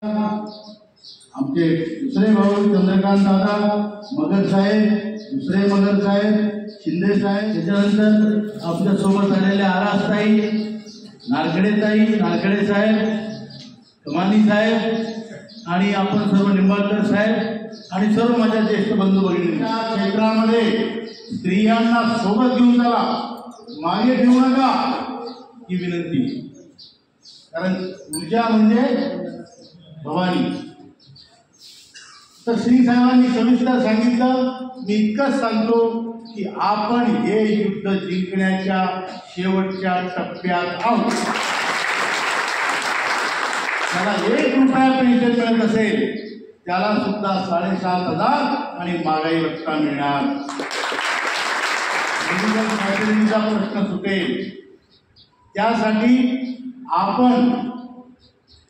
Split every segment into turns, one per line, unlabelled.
आमचे दुसरे भाऊ चंद्रकांत दादा मगर साहेब, दुसरे मगर साहेब, शिंदे साहेब, त्याच्यानंतर आपल्या सोबत आलेले आरासताई, नारखेडेताई, नारखेडे साहेब, कमानी साहेब आणि आपण सर्व निंबाळकर साहेब आणि सर्व माझ्या ज्येष्ठ बंधू भगिनी. या क्षेत्रामध्ये स्त्रियांना सोबत घेऊन चला, मागे ठेवू नका ही विनंती. कारण ऊर्जा म्हणजे भवानी. तर सिंग साहेबांनी सविस्तर सांगितलं. मी इतकंच सांगतो की आपण हे युद्ध जिंकण्याच्या शेवटच्या टप्प्यात आहोत. त्याला 1 रुपया पेन्शन मिळत असेल त्याला सुद्धा 7,500 आणि महागाई भत्ता मिळणार. मेडिकल फॅसिलिटीचा प्रश्न सुटेल. त्यासाठी आपण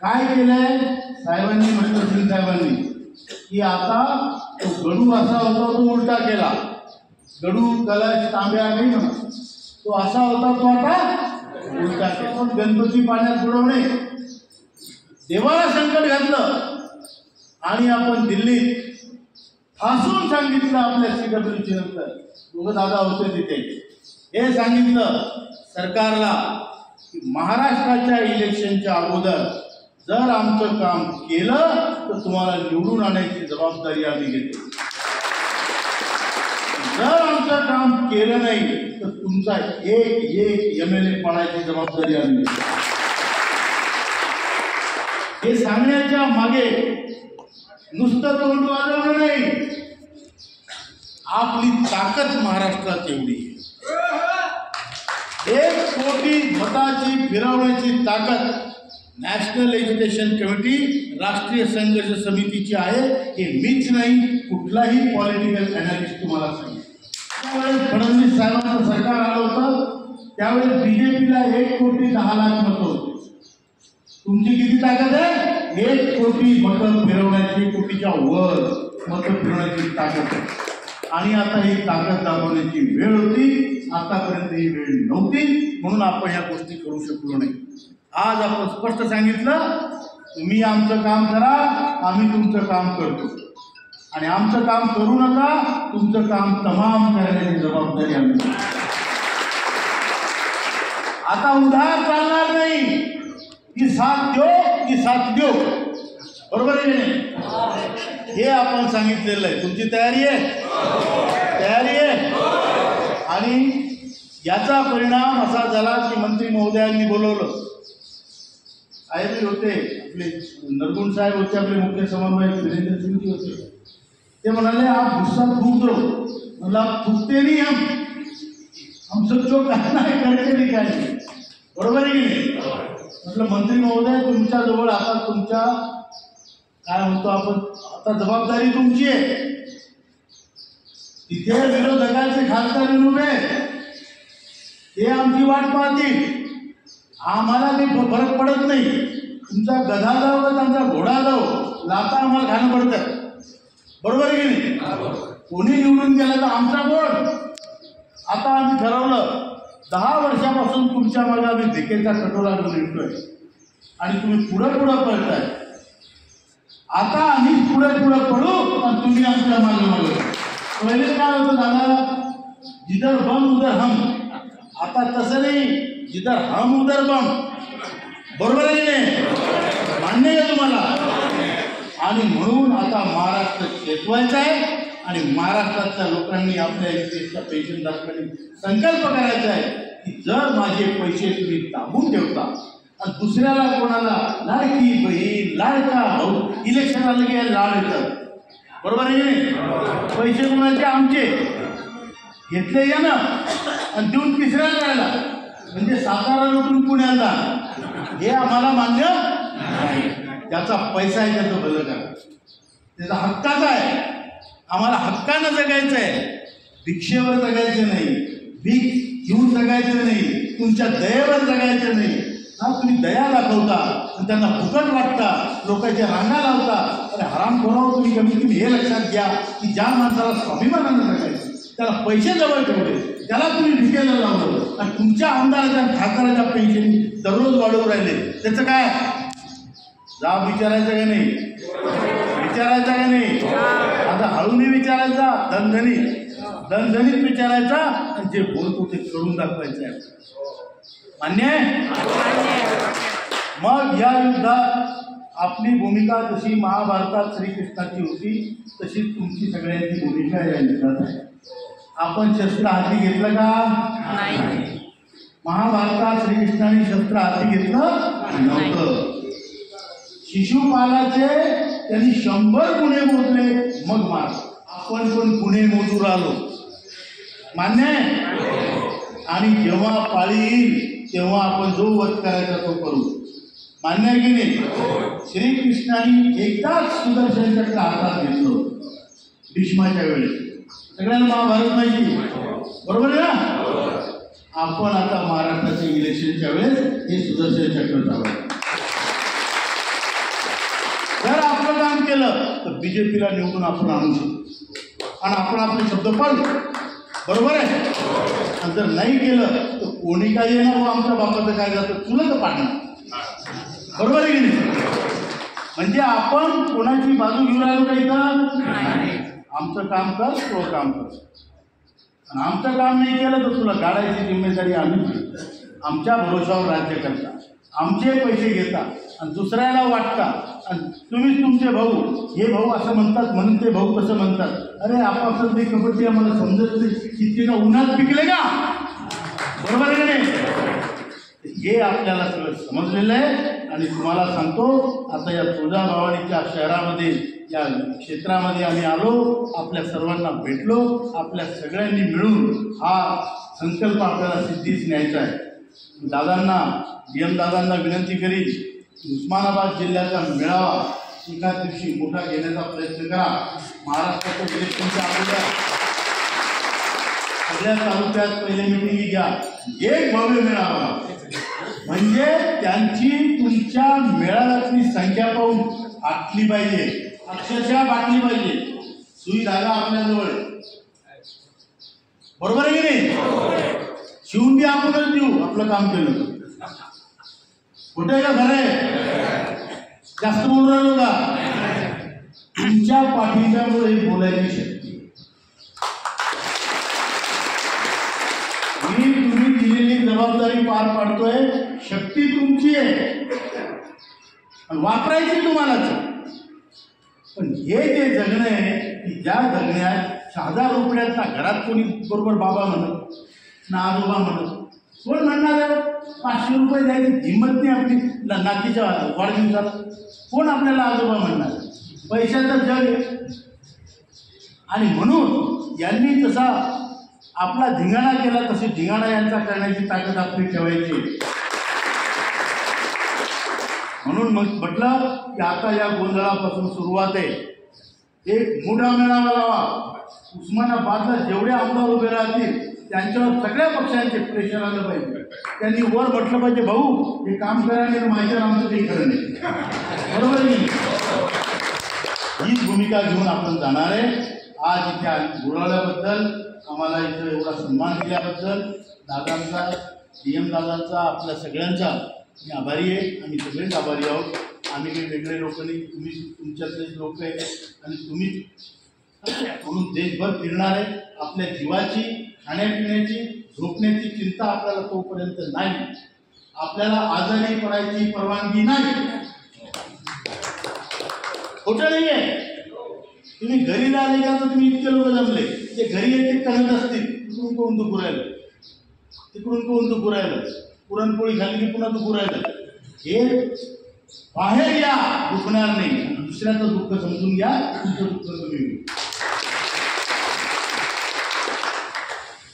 काय केलंय साहेबांनी म्हटलं, सिंग साहेबांनी की आता तो गडू असा होता तो उलटा केला. गडू कलश तांब्या नाही म्हणा, तो असा होता तो आता उलटा केला. पण गणपती पाण्यात बुडवणे, देवाला संकट घातलं आणि आपण दिल्लीत ठासून सांगितलं आपल्या CWC नंतर दोघं दादा होते तिथे, हे सांगितलं सरकारला की महाराष्ट्राच्या इलेक्शनच्या अगोदर जर आमचं काम केलं तर तुम्हाला निवडून आणायची जबाबदारी आम्ही घेतो. जर आमचं काम केलं नाही तर तुमचा एक MLA पाडायची जबाबदारी आम्ही घेतो. हे सांगण्याच्या मागे नुसतं तोंड वाजवणं नाही, आपली ताकद महाराष्ट्रात एवढी आहे. 1 कोटी मताची फिरवण्याची ताकद नॅशनल एज्युकेशन कमिटी, राष्ट्रीय संघर्ष समितीची आहे. हे मीच नाही, कुठलाही पॉलिटिकल अनालिस्ट तुम्हाला सांगेल. त्यावेळेस फडणवीस साहेबांचं सरकार आलं होतं, त्यावेळेस BJPला 1,10,00,000 मतं होते. तुमची किती ताकद आहे? 1 कोटी मतं फिरवण्याची, कोटीच्या वर मतं फिरवण्याची ताकद आहे. आणि आता ही ताकद दाखवण्याची वेळ होती. आतापर्यंत ही वेळ नव्हती, म्हणून आपण या गोष्टी करू शकलो नाही. आज आपण स्पष्ट सांगितलं, तुम्ही आमचं काम करा, आम्ही तुमचं काम करतो. आणि आमचं काम करू नका, तुमचं काम तमाम करण्याची जबाबदारी आम्ही. आता उधार चालणार नाही, की साथ देऊ, बरोबर आहे की नाही? हे आपण सांगितलेलं आहे. तुमची तयारी आहे? तयारी आहे. आणि याचा परिणाम असा झाला की मंत्री महोदयांनी बोलवलं. साहेब होते आपले, नरगुण साहेब होते आपले मुख्य समन्वयक, वीरेंद्र सिंह होते. ते म्हणाले आप गुस्सा फूक दो. मतलब आप फूकते नहीं, हम सब जो करना है करके दिखाएंगे. बरोबर आहे की नाही? म्हटलं मंत्री महोदय तुमच्याजवळ आता तुमच्या काय म्हणतो आपण, आता जबाबदारी तुमची आहे. तिथे विरोधकाचे खासदार उभे, ते आमची वाट पाहतील. आम्हाला काही फरक पडत नाही. तुमचा गधा जाऊ का त्यांचा घोडा जाऊ, लाता आम्हाला खाणं पडतं. बरोबर आहे की नाही? कोणी निवडून गेलं तर आमचा गोड. आता आम्ही ठरवलं 10 वर्षापासून तुमच्या मागे आम्ही धिकेचा कटोरा घेऊन येतोय आणि तुम्ही पुढं पळताय. आता आम्ही पुढे पडू आणि तुम्ही आमच्या मागे. पहिले काय होतं दादा, जिधर बम उधर हम. आता तसं नाही, जिधर हम उधर बम. बरोबर आहे की नाही? मान्य आहे तुम्हाला? आणि म्हणून आता महाराष्ट्र चेतवायचा आहे आणि महाराष्ट्रातल्या लोकांनी आपल्या देशाच्या पेन्शनधारकांनी संकल्प करायचा आहे की जर माझे पैसे तुम्ही दाबून ठेवता आणि दुसऱ्याला कोणाला लाडकी बहीण, लाडका भाऊ, इलेक्शन आलं की लाड येतात. बरोबर आहे की नाही? पैसे कोणाचे? आमचे. घेतले या ना आणि देऊन तिसऱ्याला राहिला म्हणजे सातारा लुटून पुण्याला, हे आम्हाला मान्य नाही. त्याचा पैसा आहे, त्याचं भलं करा, त्याचा हक्काचा आहे. आम्हाला हक्कानं जगायचं आहे, भिक्षेवर जगायचं नाही, भीक घेऊन जगायचं नाही, तुमच्या दयेवर जगायचं नाही. हा, तुम्ही दया दाखवता आणि त्यांना फुकट वाटता, लोकांच्या रांगा लावता. अरे हरामखोरावर तुम्ही कमीत कमी हे लक्षात घ्या की ज्या माणसाला स्वाभिमानानं जगायचं, त्याला पैसे जवळ ठेवले, त्याला तुम्ही भिकेला लावलं आणि तुमच्या आमदाराच्या खासदाराच्या पेन्शन दररोज वाढवून राहिले. त्याचं काय? जाब विचारायचा का नाही? विचारायचा का नाही? आता हळूनी विचारायचा, दणदणीत विचारायचा आणि जे बोलतो ते करून दाखवायचं आहे. मान्य आहे? मग या युद्धात आपली भूमिका जशी महाभारतात श्रीकृष्णाची होती तशीच तुमची सगळ्यांची भूमिका या युद्धात आहे. आपण शस्त्र हाती घेतलं का? नाही. महाभारतात श्रीकृष्णाने शस्त्र हाती घेतलं नव्हतं. शिशुपालाचे त्यांनी 100 गुन्हे मोजले मग मार. आपण पण गुन्हे मोजून आलो. मान्य आहे? आणि जेव्हा पाळी येईल तेव्हा आपण जो वध करायचा तो करू. मान्य आहे की नाही? श्रीकृष्णाने एकदाच सुदर्शन चक्र हातात घेतलं भीष्माच्या वेळेस. सगळ्यांना महाभारत माहिती बरोबर आहे ना? आपण आता महाराष्ट्राच्या इलेक्शनच्या वेळेस हे सुदर्शन चक्र चालवलं. जर आपलं काम केलं तर बीजेपीला निवडून आपण आणू शकतो आणि आपण आपले शब्द पाळू. बरोबर आहे? आणि जर नाही केलं तर कोणी काय येणार व आमच्या बापाचं काय जातं तुला तर पाडणार. बरोबर आहे की नाही? म्हणजे आपण कोणाची बाजू घेऊन राहिलो का इथं? आमचं काम कर, तो काम कर. आणि आमचं काम नाही केलं तर तुला गाडायची जिम्मेदारी आम्ही. आमच्या भरोशावर राज्य करता, आमचे पैसे घेता आणि दुसऱ्याला वाटता. आणि तुम्हीच तुमचे भाऊ हे भाऊ असं म्हणतात म्हणून ते भाऊ कसं म्हणतात. अरे आपापसात ते कबड्डी आम्हाला समजत नाही. किती ना उन्हात पिकले का? बरोबर आहे नाही? हे आपल्याला सगळं समजलेलं आहे. आणि तुम्हाला सांगतो आता या तुळजाभवानीच्या शहरामध्ये या क्षेत्रामध्ये आम्ही आलो, आपल्या सर्वांना भेटलो, आपल्या सगळ्यांनी मिळून हा संकल्प आपल्याला सिद्धीस न्यायचा आहे. दादांना DM दादांना विनंती करीन, उस्मानाबाद जिल्ह्याचा मेळावा एका दिवशी मोठा घेण्याचा प्रयत्न करा. महाराष्ट्राच्या इलेक्शनच्या अगोदर सगळ्या तालुक्यात पहिले मिटिंग घ्या. एक भव्य मेळावा म्हणजे त्यांची तुमच्या मेळाव्यातली संख्या पाहून आटली पाहिजे, अक्षरशः बाटली पाहिजे. सुई धागा आपल्याजवळ बरोबर आहे की नाही? शिवून बी आपणच देऊ आपलं काम केलं. कुठे का खरं आहे? जास्त बोलू राहिलो का? तुमच्या पाठीच्यामुळे बोलायची शक्ती मी तुम्ही दिलेली जबाबदारी पार पाडतोय. शक्ती तुमची आहे आणि वापरायची तुम्हालाच. पण हे जे जगणं आहे की ज्या जगण्यात 1000 ना घरात कोणी बरोबर बाबा म्हणत ना आजोबा म्हणत. कोण म्हणणार आहे 500 रुपये द्यायची हिंमत नाही आपली नातीच्या वाढदिवसात. कोण आपल्याला आजोबा म्हणणार? पैशाचं जग आहे. आणि म्हणून यांनी जसा आपला धिंगाणा केला तशी धिंगाणा यांचा करण्याची ताकद आपली ठेवायची. म्हणून मग म्हटलं की आता या गोंधळापासून सुरुवात आहे. एक मोठा मेळावा लावा. उस्मानाबादला जेवढे आमदार उभे राहतील त्यांच्यावर सगळ्या पक्षांचे प्रेशर आलं पाहिजे. त्यांनी वर म्हटलं पाहिजे भाऊ हे काम करायला माहिती आमचं काही खरं नाही. बरोबर नाही? हीच भूमिका घेऊन आपण जाणार आहे. आज इथे बोलावल्याबद्दल आम्हाला इथं एवढा सन्मान दिल्याबद्दल दादांचा DM दादांचा आपल्या सगळ्यांचा मी आभारी आहे. आम्ही सगळेच आभारी आहोत. आम्ही काही वेगळे लोक नाही, तुम्ही तुमच्यातलेच लोक आहे आणि तुम्ही म्हणून देशभर फिरणार आहे. आपल्या जीवाची खाण्यापिण्याची झोपण्याची चिंता आपल्याला तोपर्यंत नाही. आपल्याला आजारी पडायची परवानगी नाही. खोटं नाही आहे. तुम्ही घरी राहिले का तर तुम्ही इतके लोक जमले जे घरी येते कणत असतील तिकडून कोण दुखू राहिलं, तिकडून कोण दुखू राहिलं, पुरणपोळी खाली की पुन्हा दुखू राहिलं. हे बाहेर या दुखणार नाही. दुसऱ्याचं दुःख समजून घ्या, तुमचं दुःख कमी होईल.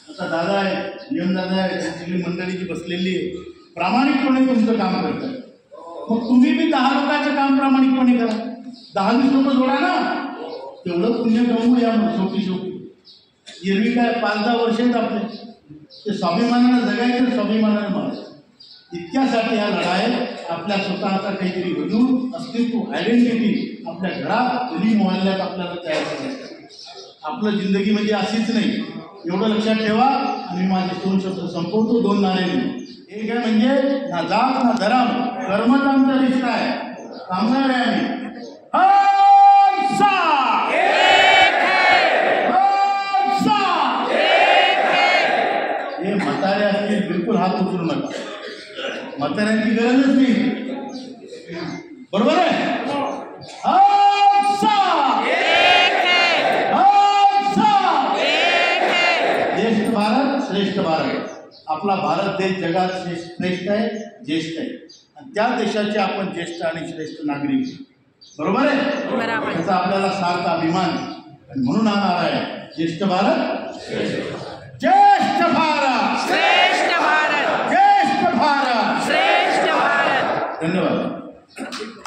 आता दादा आहे, नियम दादा आहे, सगळी मंडळी जी बसलेली आहे प्रामाणिकपणे तुमचं काम करतात. मग तुम्ही बी 10 लोकांचं काम प्रामाणिकपणे करा. 10-20 लोक जोडा ना. तेवढं पुण्य कमवूया. मग शेवटी एरवी काय 5-10 वर्ष आहेत आपले. ते स्वाभिमानानं जगायचं, स्वाभिमानानं मारायचं. इतक्यासाठी हा लढा आहे. आपल्या स्वतःचा काहीतरी वजूद अस्तित्व आयडेंटिटी आपल्या घरात गली मोहल्ल्यात आपल्याला तयार करायचं. आपलं जिंदगी म्हणजे अशीच नाही एवढं लक्षात ठेवा. आणि माझे 2 शब्द संपवतो 2 नारे. एक आहे म्हणजे ना जात ना धर्म, कर्मच आमचा रिश्ता आहे. सांगणार आहे आम्ही. हे म्हातारे असतील बिलकुल हात उचलू नका. म्हाताऱ्यांची गरजच नाही. बरोबर आहे. ज्येष्ठ भारत श्रेष्ठ भारत. आपला भारत देश जगात श्रेष्ठ आहे, ज्येष्ठ आहे, आणि त्या देशाचे आपण ज्येष्ठ आणि श्रेष्ठ नागरिक. बरोबर आहे. त्याचा आपल्याला सार्थ अभिमान, आणि म्हणून हा नारा आहे ज्येष्ठ भारत ज्येष्ठ भारत श्रेष्ठ भारत, ज्येष्ठ भारत श्रेष्ठ भारत. धन्यवाद.